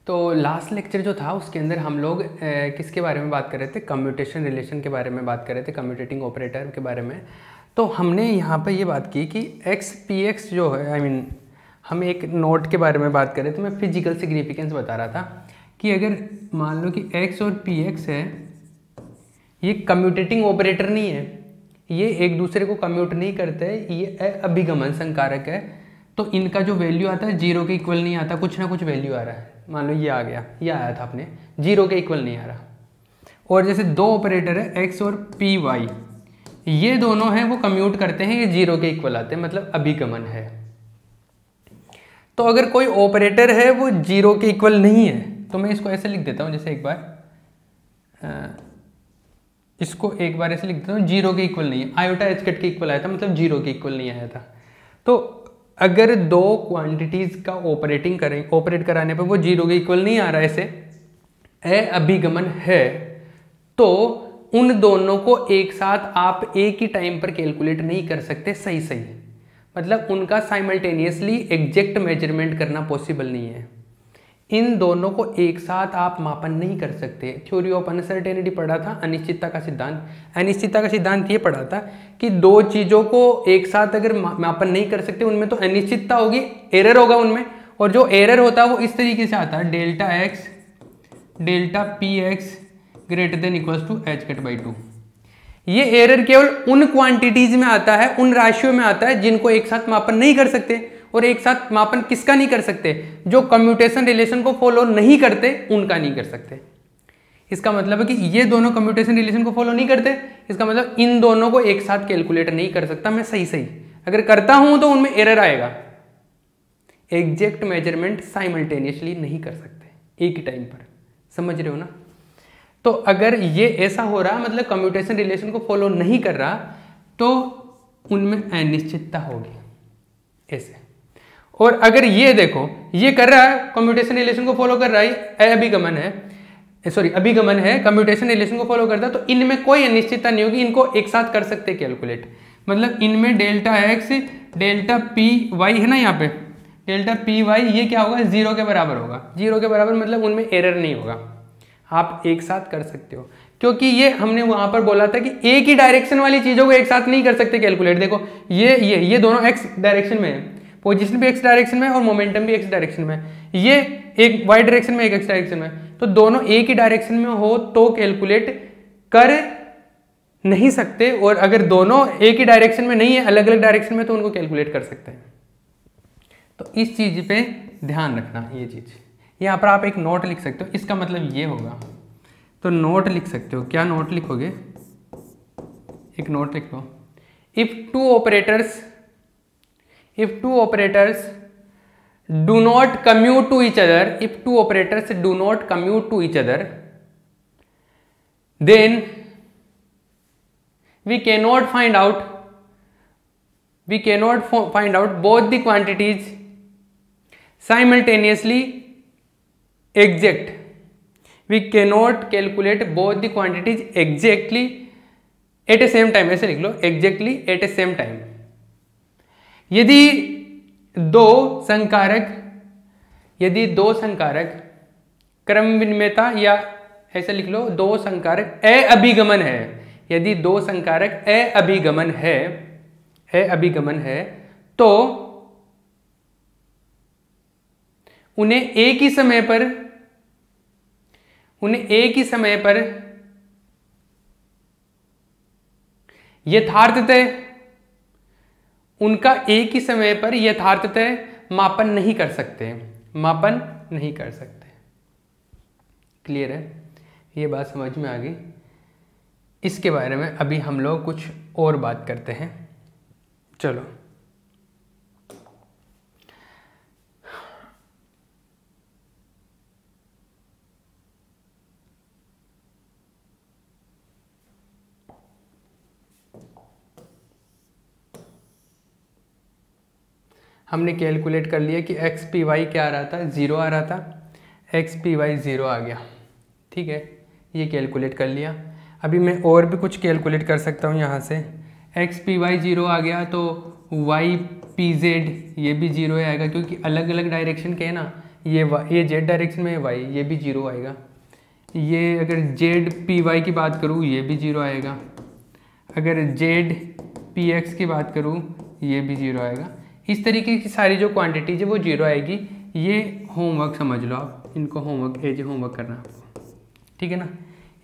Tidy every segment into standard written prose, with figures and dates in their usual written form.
तो last lecture जो था उसके अंदर हम लोग किसके बारे में बात कर रहे थे, कम्यूटेशन रिलेशन के बारे में बात कर रहे थे, कम्यूटेटिंग ऑपरेटर के बारे में। तो हमने यहाँ पे ये बात की कि एक्स पी एक्स जो है हम एक नोट के बारे में बात कर रहे थे। मैं फिजिकल सिग्निफिकेंस बता रहा था कि अगर मान लो कि एक्स और पी एक्स है, ये कम्यूटेटिंग ऑपरेटर नहीं है, ये एक दूसरे को कम्यूट नहीं करते, ये अभिगमन संकारक है। तो इनका जो वैल्यू आता है जीरो के इक्वल नहीं आता, कुछ ना कुछ वैल्यू आ रहा है। मान लो ये आ गया, ये आया था अपने, जीरो के इक्वल नहीं आ रहा। और जैसे दो ऑपरेटर है एक्स और पी वाई, ये दोनों हैं वो कम्यूट करते हैं, ये जीरो के इक्वल आते हैं, मतलब अभिगमन है। तो अगर कोई ऑपरेटर है वो जीरो के इक्वल नहीं है तो मैं इसको ऐसे लिख देता हूँ, जैसे एक बार इसको एक बार ऐसे लिख देता हूँ, जीरो के इक्वल नहीं है, आयोटा एच कट के इक्वल आया था, मतलब जीरो के इक्वल नहीं आया था। तो अगर दो क्वांटिटीज का ऑपरेट कराने पर वो जीरो के इक्वल नहीं आ रहा है, ऐसे अभिगमन है, तो उन दोनों को एक साथ आप एक ही टाइम पर कैलकुलेट नहीं कर सकते सही, मतलब उनका साइमल्टेनियसली एग्जैक्ट मेजरमेंट करना पॉसिबल नहीं है। इन दोनों को एक साथ आप मापन नहीं कर सकते। थ्योरी ऑफ अनसर्टेनिटी पढ़ा था, अनिश्चितता का सिद्धांत। अनिश्चितता का सिद्धांत ये पढ़ा था कि दो चीज़ों को एक साथ अगर मापन नहीं कर सकते, उनमें तो अनिश्चितता होगी, एरर होगा उनमें, और जो एरर होता है वो इस तरीके से आता है, delta x delta p x greater than equals to h cut by 2। ये एरर केवल उन क्वांटिटीज में आता है, उन राशियों में आता है जिनको एक साथ मापन नहीं कर सकते। और एक साथ मापन किसका नहीं कर सकते? जो कम्यूटेशन रिलेशन को फॉलो नहीं करते उनका नहीं कर सकते। इसका मतलब है कि ये दोनों कम्यूटेशन रिलेशन को फॉलो नहीं करते, इसका मतलब इन दोनों को एक साथ कैलकुलेट नहीं कर सकता मैं सही। अगर करता हूं तो उनमें एरर आएगा। एग्जैक्ट मेजरमेंट साइमल्टेनियसली नहीं कर सकते एक ही टाइम पर, समझ रहे हो ना? तो अगर ये ऐसा हो रहा, मतलब कम्यूटेशन रिलेशन को फॉलो नहीं कर रहा, तो उनमें अनिश्चितता होगी ऐसे। और अगर ये देखो, ये कर रहा है, कम्यूटेशन रिलेशन को फॉलो कर रहा है, अभिगमन है, कम्यूटेशन रिलेशन को फॉलो करता है, तो इनमें कोई अनिश्चितता नहीं होगी, इनको एक साथ कर सकते कैलकुलेट। मतलब इनमें delta x delta p y है ना, यहाँ पे डेल्टा पी वाई, ये क्या होगा? जीरो के बराबर होगा। जीरो के बराबर मतलब उनमें एरर नहीं होगा, आप एक साथ कर सकते हो। क्योंकि ये हमने वहां पर बोला था कि एक ही डायरेक्शन वाली चीजों को एक साथ नहीं कर सकते कैलकुलेट। देखो ये दोनों एक्स डायरेक्शन में है, पोजीशन भी एक्स डायरेक्शन में और मोमेंटम भी एक्स डायरेक्शन में, ये एक वाई डायरेक्शन में एक एक्स डायरेक्शन में, तो दोनों एक ही डायरेक्शन में हो तो कैलकुलेट कर नहीं सकते। और अगर दोनों एक ही डायरेक्शन में नहीं है, अलग अलग डायरेक्शन में, तो उनको कैलकुलेट कर सकते हैं। तो इस चीज पे ध्यान रखना, ये चीज। यहाँ पर आप एक नोट लिख सकते हो, इसका मतलब ये होगा, तो नोट लिख सकते हो। क्या नोट लिखोगे? एक नोट लिख लो। If two operators do not commute to each other, if two operators do not commute to each other, then we cannot find out both the quantities simultaneously exact. We cannot calculate both the quantities exactly at the same time. ऐसे लिख लो, exactly at the same time. यदि दो संकारक क्रम विनिमयता, या ऐसे लिख लो, दो संकारक अभिगमन है, यदि दो संकारक अभिगमन है तो उन्हें एक ही समय पर यथार्थतः मापन नहीं कर सकते। क्लियर है? ये बात समझ में आ गई। इसके बारे में अभी हम लोग कुछ और बात करते हैं। चलो, हमने कैलकुलेट कर लिया कि एक्स पी वाई क्या आ रहा था? ज़ीरो आ रहा था। एक्स पी वाई ज़ीरो आ गया, ठीक है, ये कैलकुलेट कर लिया। अभी मैं और भी कुछ कैलकुलेट कर सकता हूँ यहाँ से। एक्स पी वाई ज़ीरो आ गया तो वाई पी जेड ये भी जीरो आएगा, क्योंकि अलग अलग डायरेक्शन के है ना, ये जेड डायरेक्शन में है वाई, ये भी जीरो आएगा। ये अगर जेड पी वाई की बात करूँ ये भी जीरो आएगा। अगर जेड पी एक्स की बात करूँ ये भी जीरो आएगा। इस तरीके की सारी जो क्वांटिटीज है वो जीरो आएगी। ये होमवर्क समझ लो आप, इनको होमवर्क एज होमवर्क करना आपको, ठीक है ना।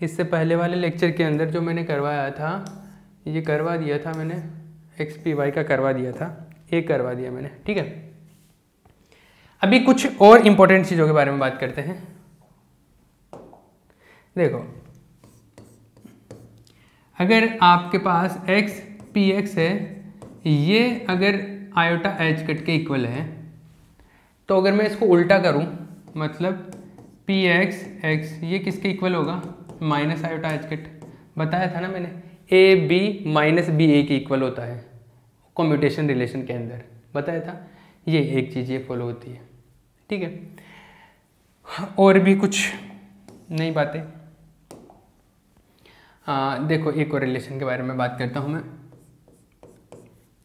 इससे पहले वाले लेक्चर के अंदर जो मैंने करवाया था, ये करवा दिया था मैंने, एक्स पी वाई का करवा दिया था, एक करवा दिया मैंने, ठीक है। अभी कुछ और इम्पोर्टेंट चीज़ों के बारे में बात करते हैं। देखो, अगर आपके पास एक्स पी एक्स है, ये अगर आयोटा एच कट के इक्वल है, तो अगर मैं इसको उल्टा करूं, मतलब पी एक्स एक्स ये किसके इक्वल होगा, माइनस आयोटा एच कट। बताया था ना मैंने, ए बी माइनस बी ए के इक्वल होता है कम्यूटेशन रिलेशन के अंदर, बताया था। ये एक चीज़ ये फॉलो होती है, ठीक है। और भी कुछ नई बातें, देखो एक और रिलेशन के बारे में बात करता हूँ मैं।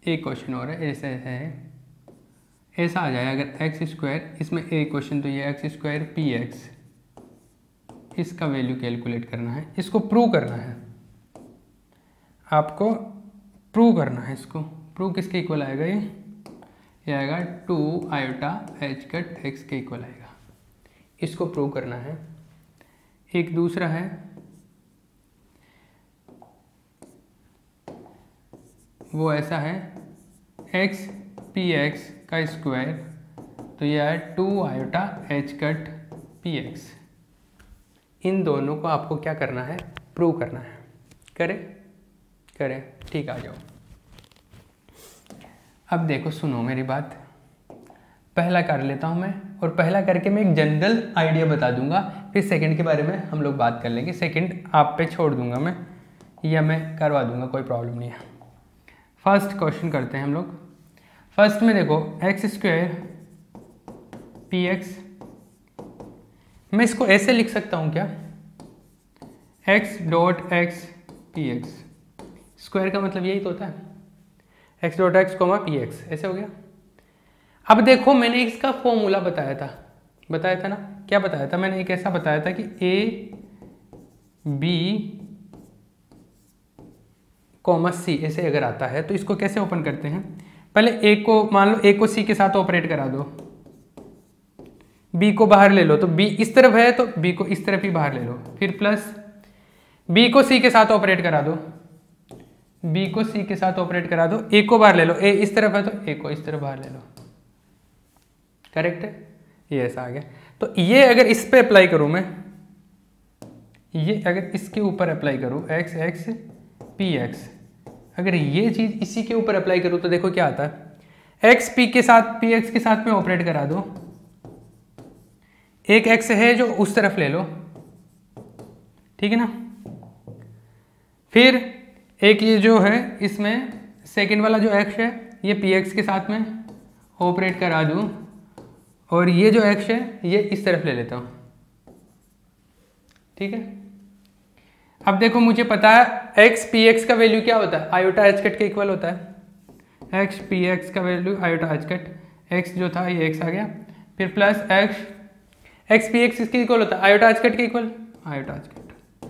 एक क्वेश्चन और है, ऐसा है, ऐसा आ जाए अगर एक्स स्क्वायर, इसमें एक क्वेश्चन तो ये एक्स स्क्वायर पी एक्स, इसका वैल्यू कैलकुलेट करना है, इसको प्रूव करना है, आपको प्रूव करना है। इसको प्रूव किसके इक्वल आएगा, ये आएगा 2 आयोटा एच कट एक्स के इक्वल आएगा, इसको प्रूव करना है। एक दूसरा है, वो ऐसा है, एक्स पी एक्स का स्क्वायर, तो यह है 2 iota h cut p x. इन दोनों को आपको क्या करना है, प्रूव करना है। करें, ठीक, आ जाओ। अब देखो, सुनो मेरी बात, पहला कर लेता हूँ मैं, और पहला करके मैं एक जनरल आइडिया बता दूंगा, फिर सेकंड के बारे में हम लोग बात कर लेंगे। सेकंड आप पे छोड़ दूंगा मैं, या मैं करवा दूंगा, कोई प्रॉब्लम नहीं है। फर्स्ट क्वेश्चन करते हैं हम लोग। फर्स्ट में देखो, एक्स स्क्वायर पी एक्स, मैं इसको ऐसे लिख सकता हूँ क्या, x dot x p x, square का मतलब यही तो होता है, x dot x comma p x, ऐसे हो गया। अब देखो, मैंने इसका फॉर्मूला बताया था ना, क्या बताया था मैंने, एक ऐसा बताया था कि ए बी कॉमा सी ऐसे अगर आता है तो इसको कैसे ओपन करते हैं। पहले ए को मान लो, ए को सी के साथ ऑपरेट करा दो, बी को बाहर ले लो, तो बी इस तरफ है तो बी को इस तरफ ही बाहर ले लो, फिर प्लस बी को सी के साथ ऑपरेट करा दो, बी को सी के साथ ऑपरेट करा दो, ए को बाहर ले लो, ए इस तरफ है तो ए को इस तरफ बाहर ले लो, करेक्ट है, ये ऐसा आ गया। तो ये अगर इस पे अप्लाई करूं मैं, ये अगर इसके ऊपर अप्लाई करूं, एक्स एक्स पी एक्स, अगर ये चीज इसी के ऊपर अप्लाई करूं तो देखो क्या आता है, एक्स पी के साथ पी एक्स के साथ में ऑपरेट करा दो, एक एक्स है जो उस तरफ ले लो, ठीक है ना, फिर एक ये जो है इसमें सेकंड वाला जो एक्स है ये पी एक्स के साथ में ऑपरेट करा दूं, और ये जो एक्स है ये इस तरफ ले लेता हूं, ठीक है। अब देखो, मुझे पता है एक्स पी एक्स का वैल्यू क्या होता है, आयोटा एच कट के इक्वल होता है। एक्स पी एक्स का value iota h cut, x जो था ये एक्स आ गया, फिर प्लस एक्स पी एक्स किसके इक्वल होता है, आयोटा एच कट के इक्वल, आयोटा एच कट।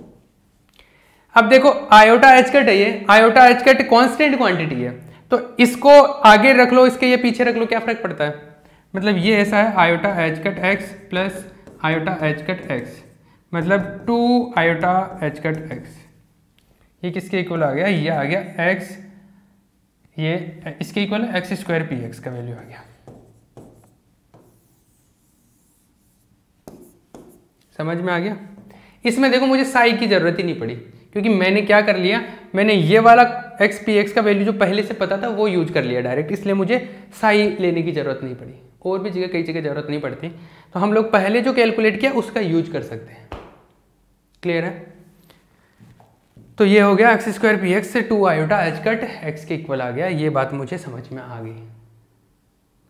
अब देखो, आयोटा एच कट है, ये iota h cut constant quantity है, तो इसको आगे रख लो, इसके ये पीछे रख लो, क्या फर्क पड़ता है। मतलब ये ऐसा है, iota h cut x plus iota h cut x, मतलब 2 आयोटा एच कट एक्स, ये किसके इक्वल आ गया, ये आ गया एक्स, ये इसके इक्वल है एक्स स्क्वायर पी एक्स का वैल्यू आ गया। समझ में आ गया। इसमें देखो, मुझे साई की जरूरत ही नहीं पड़ी, क्योंकि मैंने क्या कर लिया, मैंने ये वाला एक्स पी एक्स का वैल्यू जो पहले से पता था वो यूज कर लिया डायरेक्ट, इसलिए मुझे साई लेने की जरूरत नहीं पड़ी। और भी जगह कई जगह जरूरत नहीं पड़ती, तो हम लोग पहले जो कैलकुलेट किया उसका यूज कर सकते हैं। क्लियर है। तो ये हो गया एक्स स्क्वायर पी एक्स से 2 आयोटा एच कट एक्स के इक्वल आ गया, ये बात मुझे समझ में आ गई।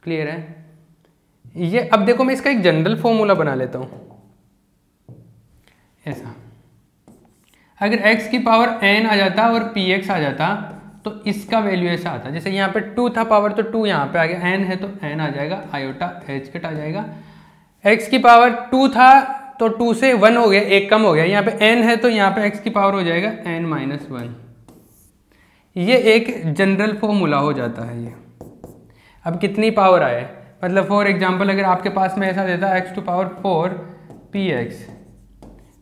क्लियर है। ये अब देखो, मैं इसका एक जनरल फॉर्मूला बना लेता हूं ऐसा, अगर x की पावर n आ जाता और px आ जाता तो इसका वैल्यू ऐसा आता, जैसे यहाँ पे 2 था पावर तो 2 यहाँ पे आ गया, n है तो n आ जाएगा, आयोटा एच कट आ जाएगा, x की पावर 2 था तो 2 से 1 हो गया, एक कम हो गया, यहाँ पे n है तो यहाँ पे x की पावर हो जाएगा n-1। ये एक जनरल फॉर्मूला हो जाता है ये। अब कितनी पावर आए, मतलब फॉर एग्जांपल अगर आपके पास में ऐसा देता है x टू पावर 4 px,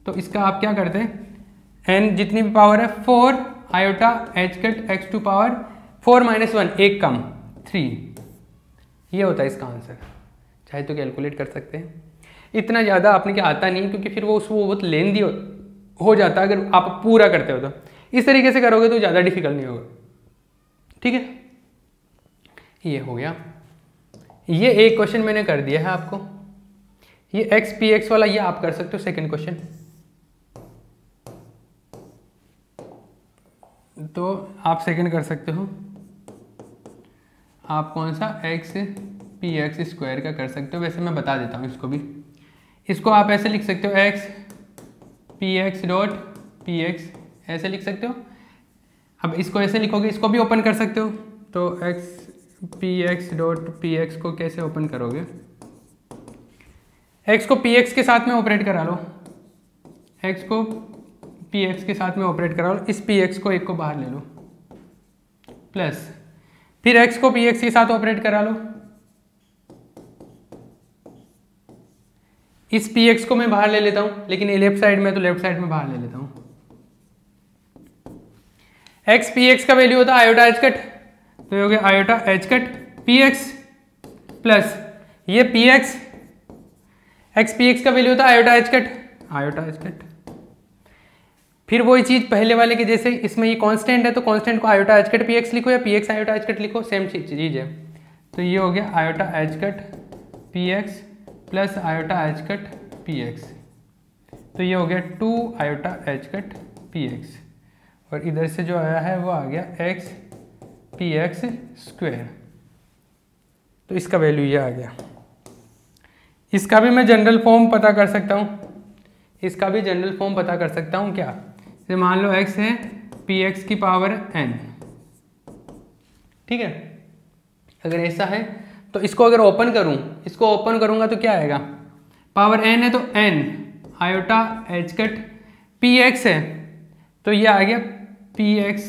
तो इसका आप क्या करते हैं, n जितनी भी पावर है 4 iota h cut x to power 4-1 एक कम 3, ये होता है इसका आंसर। चाहे तो कैलकुलेट कर सकते हैं, इतना ज़्यादा आपने क्या आता नहीं क्योंकि फिर वो बहुत लेंदी हो जाता है अगर आप पूरा करते हो तो। इस तरीके से करोगे तो ज़्यादा डिफिकल्ट नहीं होगा, ठीक है। ये हो गया, ये एक क्वेश्चन मैंने कर दिया है आपको। ये x px वाला ये आप कर सकते हो सेकंड क्वेश्चन, तो आप सेकंड कर सकते हो। आप कौन सा x px स्क्वायर का कर सकते हो, वैसे मैं बता देता हूँ इसको भी। इसको आप ऐसे लिख सकते हो x px डॉट px, ऐसे लिख सकते हो। अब इसको ऐसे लिखोगे, इसको भी ओपन कर सकते हो, तो x px डॉट px को कैसे ओपन करोगे, x को px के साथ में ऑपरेट करा लो, x को px के साथ में ऑपरेट करा लो, इस px को एक को बाहर ले लो, प्लस फिर x को px के साथ ऑपरेट करा लो, इस px को मैं बाहर ले लेता हूं, लेकिन ये लेफ्ट साइड में तो लेफ्ट साइड में बाहर ले लेता हूं। x px का वैल्यू होता है आयोटा h कट, तो ये हो गया iota h cut px plus ये px, x px का वैल्यू होता है आयोटा h कट। फिर वही चीज पहले वाले के जैसे, इसमें ये कांस्टेंट है तो कांस्टेंट को आयोटा h कट px लिखो या px आयोटा h कट लिखो, सेम चीज है। तो ये हो गया iota h cut px plus iota h cut px, तो ये हो गया 2 आयोटा h कट px, और इधर से जो आया है वो आ गया x px स्क्वायर, तो इसका वैल्यू ये आ गया। इसका भी मैं जनरल फॉर्म पता कर सकता हूँ, इसका भी जनरल फॉर्म पता कर सकता हूँ क्या, जैसे मान लो x है px की पावर n, ठीक है। अगर ऐसा है तो इसको अगर ओपन करूँ, इसको ओपन करूँगा तो क्या आएगा, पावर n है तो n iota h cut px है, तो ये आ गया px,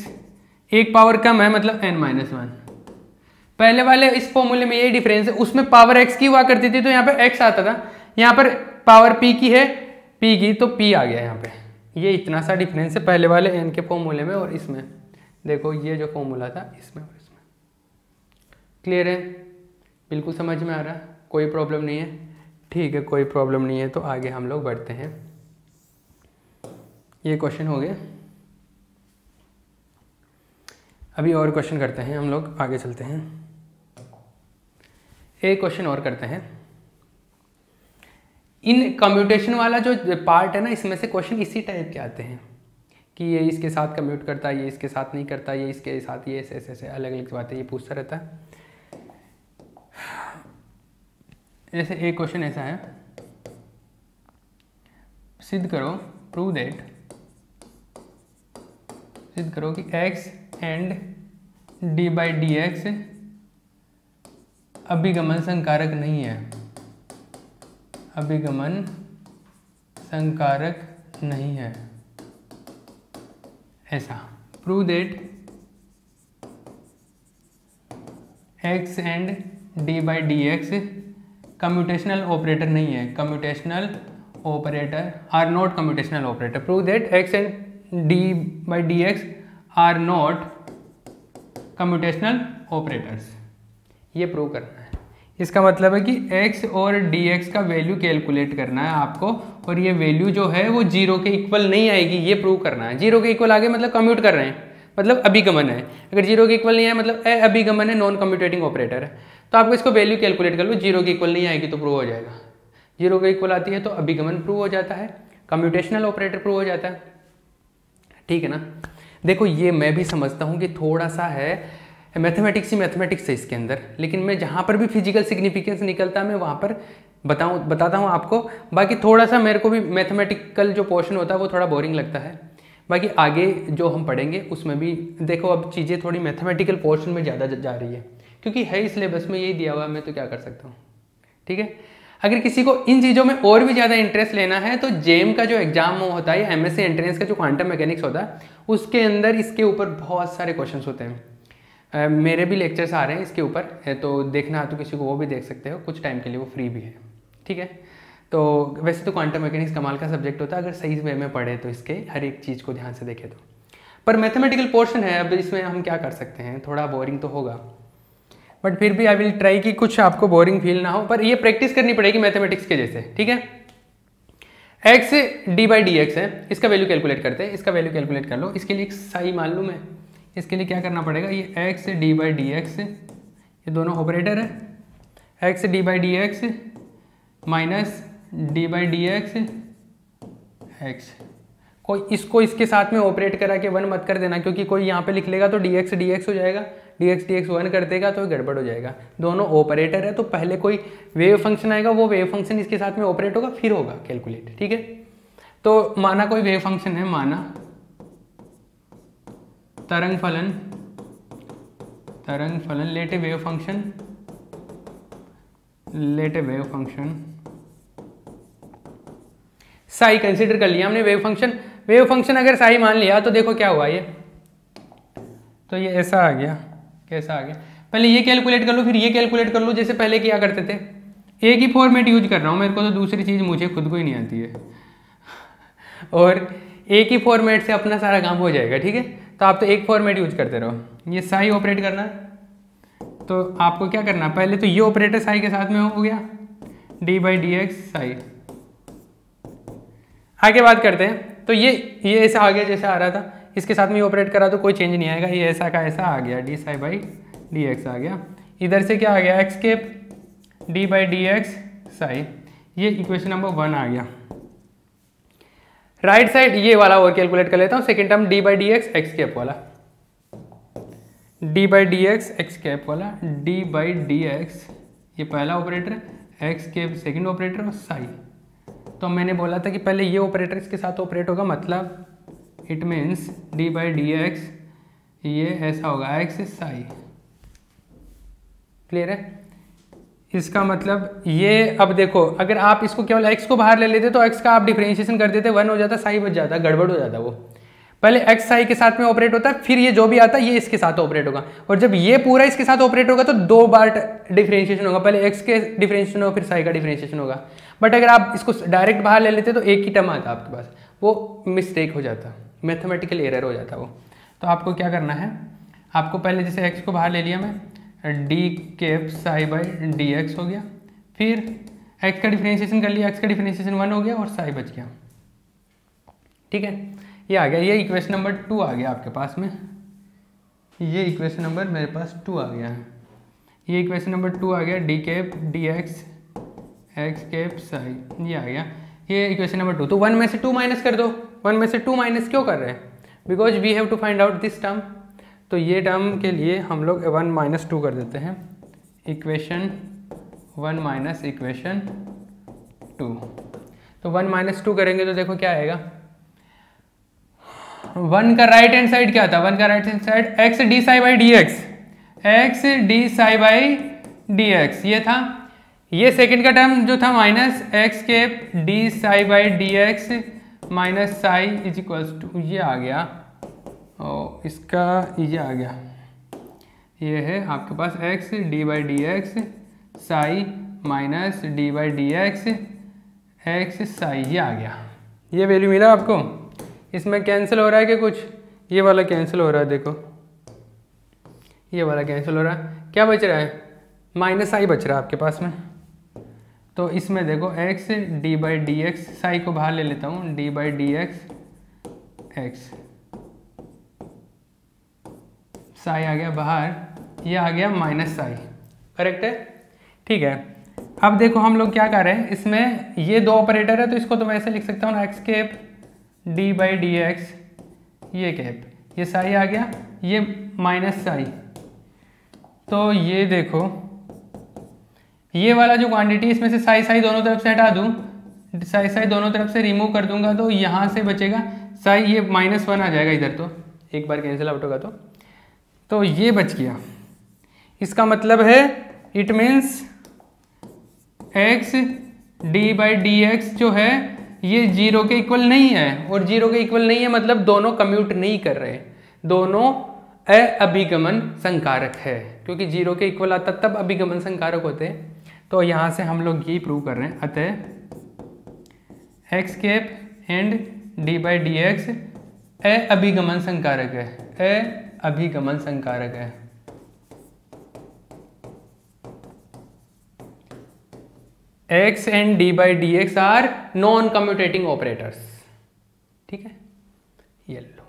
एक पावर कम है मतलब n-1। पहले वाले इस फॉर्मूले में यही डिफरेंस है, उसमें पावर x की हुआ करती थी तो यहाँ पे x आता था, यहाँ पर पावर p की है, p की तो p आ गया यहाँ पे। ये इतना सा डिफरेंस है पहले वाले n के फॉर्मूले में और इसमें। देखो ये जो फॉर्मूला था इसमें और इसमें, क्लियर है, बिल्कुल समझ में आ रहा है, कोई प्रॉब्लम नहीं है, ठीक है, कोई प्रॉब्लम नहीं है। तो आगे हम लोग बढ़ते हैं, ये क्वेश्चन हो गया। अभी और क्वेश्चन करते हैं हम लोग, आगे चलते हैं, एक क्वेश्चन और करते हैं। इन कम्यूटेशन वाला जो पार्ट है ना, इसमें से क्वेश्चन इसी टाइप के आते हैं कि ये इसके साथ कम्यूट करता है, ये इसके साथ नहीं करता, ये इसके साथ, ये ऐसे ऐसे अलग अलग बातें ये पूछता रहता है। जैसे एक क्वेश्चन ऐसा है, सिद्ध करो, प्रूव दैट, सिद्ध करो कि x and d by d x अभिगमन संकारक नहीं है, अभिगमन संकारक नहीं है, ऐसा। Prove that x and d by d x commutational operator नहीं है, commutational operator are not commutational operator. Prove that x and d by d x are not commutational operators, ये प्रूव करना है। इसका मतलब है कि x और dx का वैल्यू कैलकुलेट करना है आपको, और ये वैल्यू जो है वो जीरो के इक्वल नहीं आएगी, ये प्रूव करना है। जीरो के इक्वल आगे मतलब कम्यूट कर रहे हैं, मतलब अभिगमन है। अगर जीरो के इक्वल नहीं है मतलब अभिगमन है, नॉन कम्यूटेटिंग ऑपरेटर है। तो आपको इसको वैल्यू कैलकुलेट कर लो, जीरो के इक्वल नहीं आएगी तो प्रूव हो जाएगा। जीरो के इक्वल आती है तो अभिगमन प्रूव हो जाता है, कम्यूटेशनल ऑपरेटर प्रूव हो जाता है, ठीक है ना। देखो ये मैं भी समझता हूँ कि थोड़ा सा है मैथमेटिक्स ही मैथमेटिक्स है इसके अंदर, लेकिन मैं जहाँ पर भी फिजिकल सिग्निफिकेंस निकलता है मैं वहाँ पर बताता हूँ आपको। बाकी थोड़ा सा मेरे को भी मैथमेटिकल जो पोर्शन होता है वो थोड़ा बोरिंग लगता है। बाकी आगे जो हम पढ़ेंगे उसमें भी देखो अब चीज़ें थोड़ी मैथमेटिकल पोर्शन में ज़्यादा जा रही है, क्योंकि है ही सिलेबस में यही दिया हुआ है, मैं तो क्या कर सकता हूँ, ठीक है। अगर किसी को इन चीज़ों में और भी ज़्यादा इंटरेस्ट लेना है तो जेम का जो एग्जाम होता है, एमएससी एंट्रेंस का जो क्वांटम मैकेनिक्स होता है, उसके अंदर इसके ऊपर बहुत सारे क्वेश्चन होते हैं। मेरे भी लेक्चर्स आ रहे हैं इसके ऊपर, तो देखना तो किसी को वो भी देख सकते हो, कुछ टाइम के लिए वो फ्री भी है, ठीक है। तो वैसे तो क्वांटम मैकेनिक्स कमाल का सब्जेक्ट होता है अगर सही वे में पढ़े तो, इसके हर एक चीज़ को ध्यान से देखे तो। पर मैथमेटिकल पोर्शन है, अब इसमें हम क्या कर सकते हैं, थोड़ा बोरिंग तो होगा, बट फिर भी आई विल ट्राई कि कुछ आपको बोरिंग फील ना हो, पर ये प्रैक्टिस करनी पड़ेगी मैथमेटिक्स के जैसे, ठीक है। X d by d x है, इसका वैल्यू कैलकुलेट करते हैं, इसका वैल्यू कैलकुलेट कर लो। इसके लिए एक साई मालूम है, इसके लिए क्या करना पड़ेगा, ये x d by d x, ये दोनों ऑपरेटर है, x d by d x minus d by d x x. कोई इसको इसके साथ में ऑपरेट करा के 1 मत कर देना, क्योंकि कोई यहाँ पे लिख लेगा तो डी एक्स हो जाएगा, डी एक्स 1 कर देगा तो गड़बड़ हो जाएगा। दोनों ऑपरेटर है तो पहले कोई वेव फंक्शन आएगा, वो वेव फंक्शन इसके साथ में ऑपरेट होगा, फिर होगा कैलकुलेट, ठीक है। तो माना कोई वेव फंक्शन है, माना तरंग फलन लेट ए वेव फंक्शन साई कंसीडर कर लिया हमने वेव फंक्शन अगर साई मान लिया तो देखो क्या हुआ, ये तो ये ऐसा आ गया, कैसा आ गया, पहले ये कैलकुलेट कर लो फिर ये कैलकुलेट कर लो, जैसे पहले किया करते थे। एक ही फॉर्मेट यूज कर रहा हूँ, मेरे को तो दूसरी चीज़ मुझे खुद को ही नहीं आती है, और एक ही फॉर्मेट से अपना सारा काम हो जाएगा, ठीक है। तो आप तो एक फॉर्मेट यूज करते रहो। ये साई ऑपरेट करना तो आपको क्या करना, पहले तो ये ऑपरेटर साई के साथ में हो गया, D by d x Sai. आगे बात करते हैं, तो ये ऐसा आ गया जैसे आ रहा था, इसके साथ में ऑपरेट करा तो कोई चेंज नहीं आएगा, ये ऐसा का ऐसा आ गया, d psi by d x आ गया। इधर से क्या आ गया, x cap d by d x psi, ये इक्वेशन नंबर 1 आ गया। राइट साइड ये वाला और कैलकुलेट कर लेता हूँ, second term d by d x x cap वाला, d by d x x cap वाला, डी बाई डी एक्स ये पहला operator, x cap second operator और साई। तो मैंने बोला था कि पहले ये ऑपरेटर इसके साथ ऑपरेट होगा, मतलब it means D by d x ये ऐसा होगा एक्स साई, क्लियर है। इसका मतलब ये, अब देखो अगर आप इसको केवल x को बाहर ले लेते तो x का आप डिफरेंशिएशन कर देते 1 हो जाता, साई बच जाता, गड़बड़ हो जाता। वो पहले x साई के साथ में ऑपरेट होता है, फिर ये जो भी आता है ये इसके साथ ऑपरेट होगा, और जब ये पूरा इसके साथ ऑपरेट होगा तो 2 बार डिफरेंशिएशन होगा, पहले x के डिफरेंशिएशन होगा फिर साई का डिफरेंशिएशन होगा। बट अगर आप इसको डायरेक्ट बाहर ले लेते तो एक ही टर्म आता आपके पास, वो मिस्टेक हो जाता, मैथमेटिकल एरर हो जाता वो। तो आपको क्या करना है, आपको पहले जैसे x को बाहर ले लिया मैं, d cap psi by d x हो गया, फिर x का डिफरेंशिएशन कर लिया, x का डिफरेंशिएशन 1 हो गया और साई बच गया, ठीक है। ये आ गया, ये इक्वेशन नंबर 2 आ गया आपके पास में, ये इक्वेशन नंबर मेरे पास 2 आ गया है, ये इक्वेशन नंबर 2 आ गया, d cap d x x cap psi, ये आ गया ये इक्वेशन नंबर 2। तो 1 में से 2 माइनस कर दो, 1 में से 2 माइनस क्यों कर रहे हैं, because we have to find out this term. तो ये टर्म के लिए हम लोग 1 माइनस 2 कर देते हैं, इक्वेशन 1 माइनस इक्वेशन 2। तो 1 माइनस 2 करेंगे तो देखो क्या आएगा, 1 का राइट हैंड साइड क्या था, 1 का right hand side x d psi by d x, x d psi by d x ये था। ये सेकंड का टर्म जो था minus x cap d psi by d x minus psi is equals to, ये आ गया, और इसका ये आ गया, ये है आपके पास x d by d x psi minus d by d x x psi, ये आ गया। ये वैल्यू मिला आपको, इसमें कैंसिल हो रहा है कि कुछ, ये वाला कैंसिल हो रहा है, देखो ये वाला कैंसिल हो रहा है, क्या बच रहा है, माइनस आई बच रहा है आपके पास में। तो इसमें देखो x d by d x, psi को बाहर ले लेता हूँ, d by d x x, psi आ गया बाहर, ये आ गया माइनस साई, करेक्ट है, ठीक है। अब देखो हम लोग क्या कर रहे हैं, इसमें ये 2 ऑपरेटर है तो इसको तो वैसे लिख सकता हूँ x cap d by d x, ये कैप, ये साई आ गया, ये माइनस साई। तो ये देखो ये वाला जो क्वांटिटी, इसमें से साई साई दोनों तरफ से हटा दूँ, साई साई दोनों तरफ से रिमूव कर दूंगा तो यहाँ से बचेगा साई, ये -1 आ जाएगा इधर, तो एक बार कैंसिल आउट होगा तो ये बच गया। इसका मतलब है it means x d by d x जो है ये जीरो के इक्वल नहीं है, और जीरो के इक्वल नहीं है मतलब दोनों कम्यूट नहीं कर रहे, दोनों अभिगमन संकारक है, क्योंकि जीरो के इक्वल आता तब अभिगमन संकारक होते हैं। तो यहाँ से हम लोग ये प्रूव कर रहे हैं, अतः x cap and d by d x अभिगमन संकारक है, अभिगमन संकारक है। x and d by d x are non commutating operators. ठीक है, ये लो,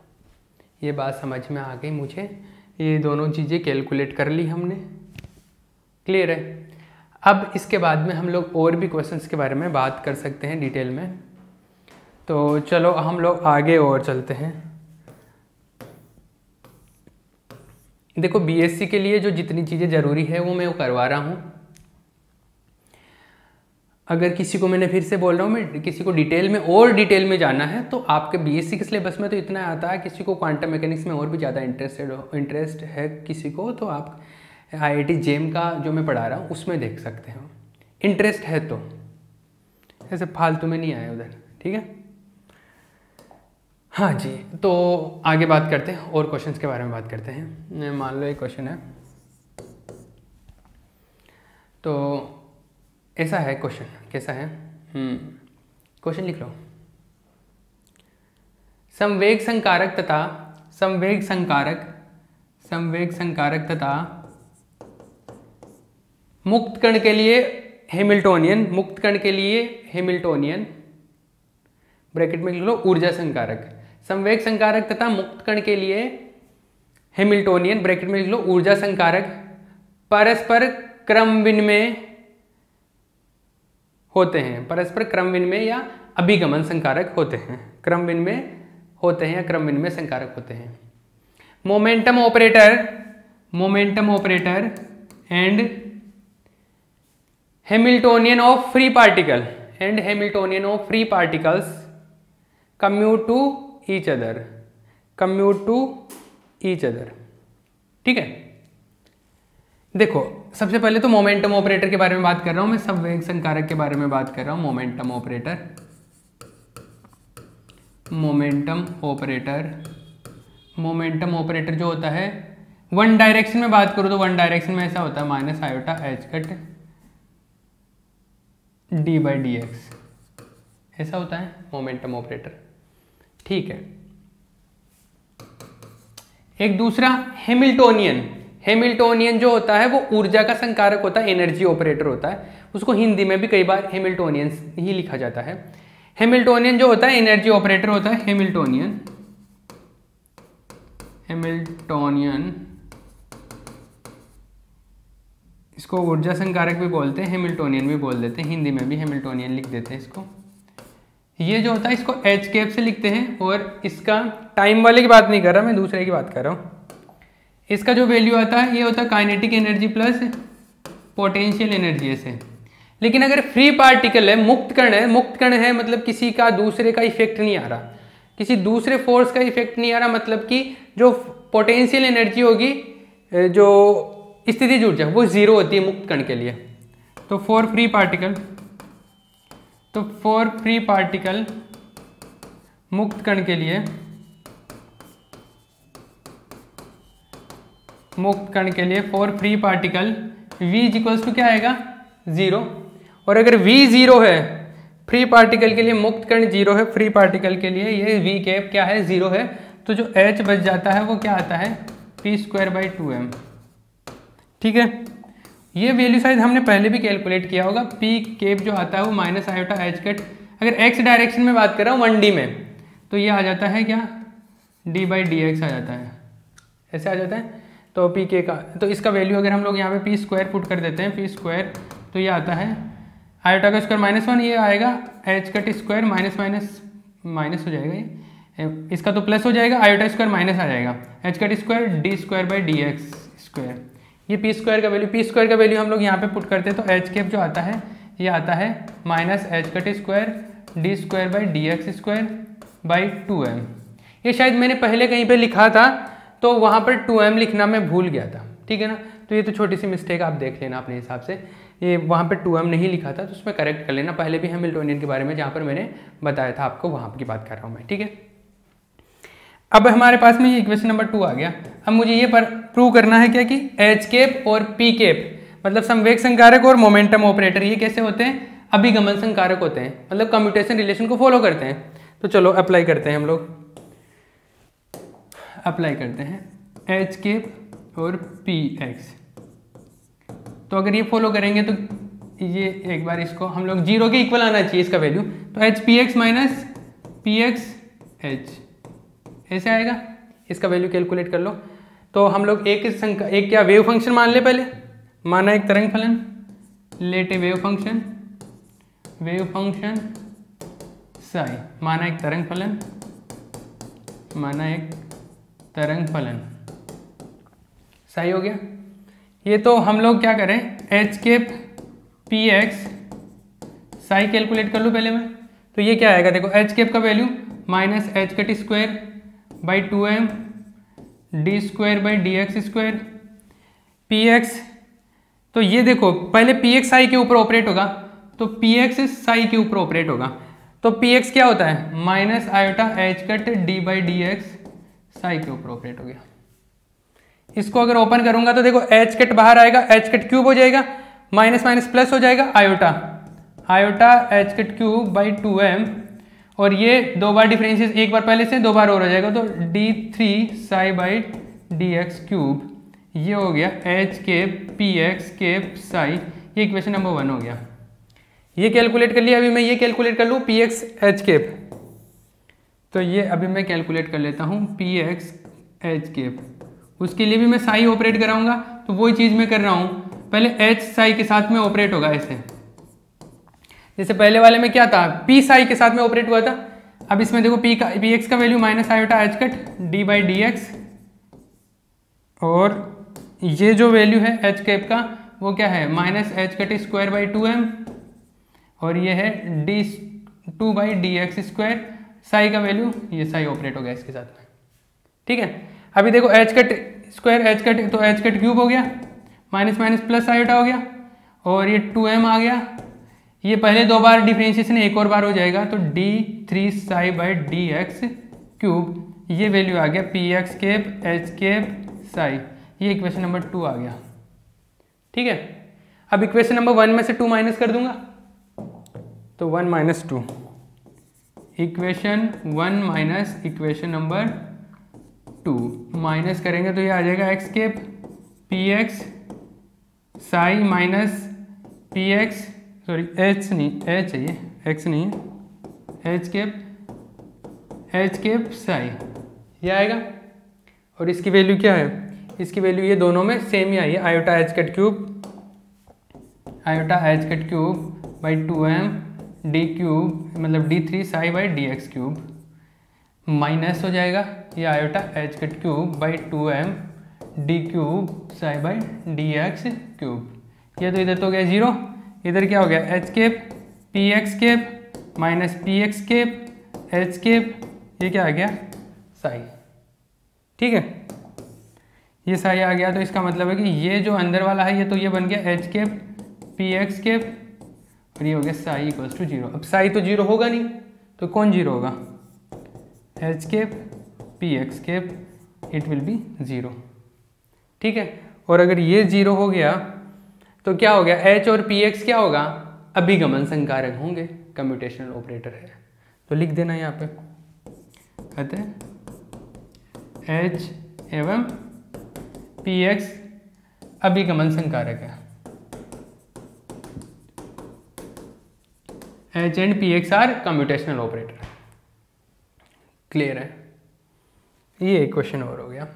ये बात समझ में आ गई मुझे, ये दोनों चीज़ें कैलकुलेट कर ली हमने। क्लियर है। अब इसके बाद में हम लोग और भी क्वेश्चंस के बारे में बात कर सकते हैं डिटेल में। तो चलो हम लोग आगे और चलते हैं। देखो बीएससी के लिए जो जितनी चीज़ें ज़रूरी है वो मैं करवा रहा हूँ। अगर किसी को, मैंने फिर से बोल रहा हूँ, मैं किसी को डिटेल में और डिटेल में जाना है तो आपके बीएससी के सिलेबस में तो इतना आता है, किसी को क्वांटम मैकेनिक्स में और भी ज़्यादा इंटरेस्ट है किसी को, तो आप IIT जेम का जो मैं पढ़ा रहा हूँ उसमें देख सकते हो, इंटरेस्ट है तो, ऐसे फालतू में नहीं आए उधर। ठीक है, हाँ जी। तो आगे बात करते हैं और क्वेश्चंस के बारे में बात करते हैं। मान लो एक क्वेश्चन है, तो ऐसा है क्वेश्चन, कैसा है, क्वेश्चन लिख लो। संवेग संकारक तथा मुक्त कण के लिए हैमिल्टोनियन ब्रैकेट में लिख लो ऊर्जा संकारक। संवेग संकारक तथा मुक्त कण के लिए हैमिल्टोनियन ब्रैकेट में लिख लो ऊर्जा संकारक परस्पर क्रम विनिमय होते हैं, परस्पर क्रम विनिमय या अभिगमन संकारक होते हैं, क्रम विनिमय होते हैं या क्रम विनिमय संकारक होते हैं। Momentum operator and Hamiltonian of free particles commute to each other. ठीक है, देखो सबसे पहले तो मोमेंटम ऑपरेटर के बारे में बात कर रहा हूं मैं, संवेग संकारक के बारे में बात कर रहा हूं। मोमेंटम ऑपरेटर जो होता है, वन डायरेक्शन में बात करूं तो वन डायरेक्शन में ऐसा होता है minus iota h cut D by d x, ऐसा होता है मोमेंटम ऑपरेटर। ठीक है, एक दूसरा हैमिल्टोनियन जो होता है वो ऊर्जा का संकारक होता है, एनर्जी ऑपरेटर होता है, उसको हिंदी में भी कई बार हैमिल्टोनियन ही लिखा जाता है। हैमिल्टोनियन जो होता है एनर्जी ऑपरेटर होता है, हैमिल्टोनियन इसको ऊर्जा संकारक भी बोलते हैं, हैमिल्टोनियन भी बोल देते हैं, हिंदी में भी हैमिल्टोनियन लिख देते हैं इसको। ये जो होता है इसको एच कैप से लिखते हैं, और इसका टाइम वाले की बात नहीं कर रहा मैं, दूसरे की बात कर रहा हूँ। इसका जो वैल्यू आता है ये होता है kinetic energy plus potential energy ऐसे। लेकिन अगर फ्री पार्टिकल है, मुक्त कण है मतलब किसी का दूसरे का इफेक्ट नहीं आ रहा, किसी दूसरे फोर्स का इफेक्ट नहीं आ रहा, मतलब कि जो पोटेंशियल एनर्जी होगी, जो स्थितिज ऊर्जा वो जीरो होती है मुक्त कण के लिए। तो फॉर फ्री पार्टिकल मुक्त कण के लिए for free particle v equals to क्या आएगा, जीरो। और अगर v जीरो है फ्री पार्टिकल के लिए, मुक्त कण जीरो है फ्री पार्टिकल के लिए, ये v कैप क्या है, जीरो है, तो जो h बच जाता है वो क्या आता है, p²/2m। ठीक है, ये वैल्यू शायद हमने पहले भी कैलकुलेट किया होगा। p कैप जो आता है वो माइनस आयोटा एच कट, अगर x डायरेक्शन में बात कर रहा हूँ 1D में, तो ये आ जाता है क्या, d/dx आ जाता है, ऐसे आ जाता है। तो पी के का, तो इसका वैल्यू अगर हम लोग यहाँ पे p² पुट कर देते हैं, p², तो ये आता है आयोटा का स्क्वायर -1, ये आएगा एच कट स्क्वायर माइनस हो जाएगा, ये इसका तो प्लस हो जाएगा, आयोटा स्क्वायर माइनस आ जाएगा, एच कट स्क्वायर d²/dx²। ये p² का वैल्यू हम लोग यहाँ पे पुट करते हैं, तो एच कैप जो आता है ये आता है minus h cut square d²/dx²/2m। ये शायद मैंने पहले कहीं पे लिखा था तो वहाँ पर 2m लिखना मैं भूल गया था, ठीक है ना, तो ये तो छोटी सी मिस्टेक आप देख लेना अपने हिसाब से। ये वहाँ पे 2m नहीं लिखा था, तो उसमें करेक्ट कर लेना। पहले भी हैमिल्टोनियन के बारे में जहाँ पर मैंने बताया था आपको, वहाँ की बात कर रहा हूँ मैं, ठीक है। अब हमारे पास में ये इक्वेशन नंबर 2 आ गया। अब मुझे ये प्रूव करना है क्या कि एच केप और पी केप मतलब संवेग संकारक और मोमेंटम ऑपरेटर ये कैसे होते हैं, अभिगमन संकारक होते हैं, मतलब कम्यूटेशन रिलेशन को फॉलो करते हैं। तो चलो अप्लाई करते हैं, हम लोग अप्लाई करते हैं एच केप और पी एक्स। तो अगर ये फॉलो करेंगे तो ये एक बार इसको हम लोग 0 के इक्वल आना चाहिए इसका वैल्यू, तो H P x minus p x H ऐसे आएगा। इसका वैल्यू कैलकुलेट कर लो। तो हम लोग एक क्या वेव फंक्शन मान ले, पहले माना एक तरंग फलन, लेट ए वेव फंक्शन साई, माना एक तरंग फलन, माना एक तरंग फलन साई हो गया। ये तो हम लोग क्या करें, h cap p x psi calculate कर लूँ पहले मैं। तो ये क्या आएगा, देखो एच केप का value minus h cut square by 2m d square by d x square p x. तो ये देखो पहले पी एक्स साई के ऊपर ऑपरेट होगा, तो पी एक्स साई के ऊपर ऑपरेट होगा। तो पी एक्स क्या होता है, minus iota h cut D by d x Sai के ऊपर ऑपरेट हो गया। इसको अगर ओपन करूंगा तो देखो एच कट बाहर आएगा, एच कट क्यूब हो जाएगा, माइनस माइनस प्लस हो जाएगा, iota h cut cube by 2m, और ये दो बार डिफरेंशियल, एक बार पहले से दो बार और हो जाएगा, तो d3 psi by d x cube. ये हो गया h cap p x cap psi, ये इक्वेशन नंबर 1 हो गया। ये कैलकुलेट कर लिया। अभी मैं ये कैलकुलेट कर लूँ पी एक्स एच केप, तो ये अभी मैं कैलकुलेट कर लेता हूँ पी एक्स एच केप। उसके लिए भी मैं साई ऑपरेट कराऊंगा, तो वही चीज़ मैं कर रहा हूँ, पहले एच साई के साथ में ऑपरेट होगा ऐसे, जैसे पहले वाले में क्या था, पी साई के साथ में ऑपरेट हुआ था। अब इसमें देखो पी एक्स का value minus iota h cut D by d x, और ये जो वैल्यू है एच कैप का वो क्या है, minus h cut square by 2m, और ये है D 2 by d x square. Sai का वैल्यू, ये साई ऑपरेट हो गया इसके साथ में, ठीक है। अभी देखो H cut square H cut, तो एच कट क्यूब हो गया, माइनस माइनस प्लस आयोटा हो गया, और ये 2m आ गया। ये पहले दो बार डिफरेंशिएशन एक और बार हो जाएगा, तो d3 psi by d x cube. ये वैल्यू आ गया p x cap h cap psi, ये इक्वेशन नंबर 2 आ गया, ठीक है। अब इक्वेशन नंबर 1 में से 2 माइनस कर दूंगा, तो 1 minus 2, equation 1 minus equation number 2 minus करेंगे तो ये आ जाएगा x cap p x psi minus p x, sorry h नहीं, एच है ये, एक्स नहीं है, एच केप साई, ये आएगा। और इसकी वैल्यू क्या है, इसकी वैल्यू ये दोनों में सेम ही आई है, iota h cut cube by 2m D cube, मतलब d3 psi by d x cube, minus हो जाएगा ये iota h cut cube by 2m D cube Sai by d x cube. ये तो इधर तो गया 0, इधर क्या हो गया h cap p x cap minus p x cap h cap, ये क्या आ गया साई, ठीक है। ये साई आ गया, तो इसका मतलब है कि ये जो अंदर वाला है ये तो ये बन गया h cap p x cap, और ये हो गया साई इक्वल्स टू 0। अब साई तो 0 होगा नहीं, तो कौन 0 होगा, h cap p x cap, it will be 0, ठीक है। और अगर ये 0 हो गया तो क्या हो गया, एच और पी एक्स क्या होगा, अभिगमन संकारक होंगे, कम्यूटेशनल ऑपरेटर है। तो लिख देना यहाँ पे, अतः एच एवं पी एक्स अभिगमन संकारक है, h and p x are commutational operator. Clear है, ये एक क्वेश्चन और हो गया।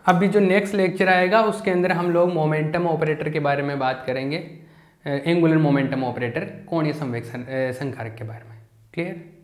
अभी जो नेक्स्ट लेक्चर आएगा उसके अंदर हम लोग मोमेंटम ऑपरेटर के बारे में बात करेंगे, एंगुलर मोमेंटम ऑपरेटर, कोणीय संवेग संकारक के बारे में। क्लियर।